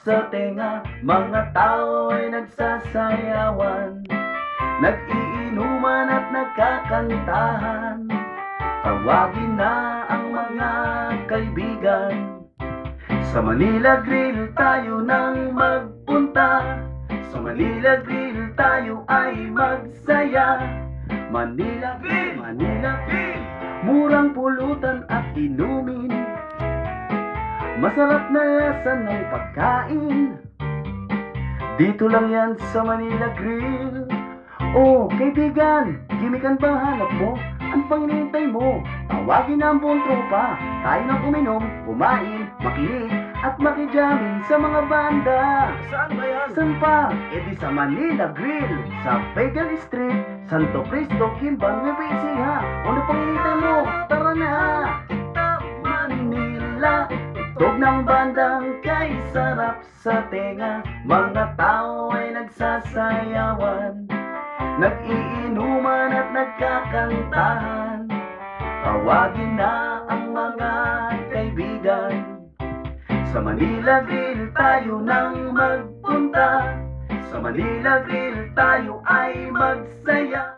sa tenga, mga tao ay nagsasayawan, nag-iinuman at nagkakantahan. Tawagin na ang mga kaibigan, sa Manila Grill tayo nang magpunta. Sa Manila Grill tayo ay magsaya. Manila Grill, Manila Grill, murang pulutan at inumin, masarap na lasa ng pagkain. Dito lang yan sa Manila Grill. Oh, kaibigan, gimikan ba hanap mo? Ang panginintay mo? Tawagin na ang buong tropa, tayo nang uminom, kumain, makinig at makijamming sa mga banda. Saan ba yan? Saan pa? E di sa Manila Grill, sa Pegal Street, Santo Cristo, Kimban, Nueva Ecija. Ano pang hinihintay mo? Tara na! Manila, tugtog ng bandang kay sarap sa tenga, mga tao ay nagsasayawan, nag-iinuman at nagkakantahan. Tawagin na ang mga kaibigan, sa Manila Grill tayo nang magpunta. Sa Manila Grill tayo ay magsaya.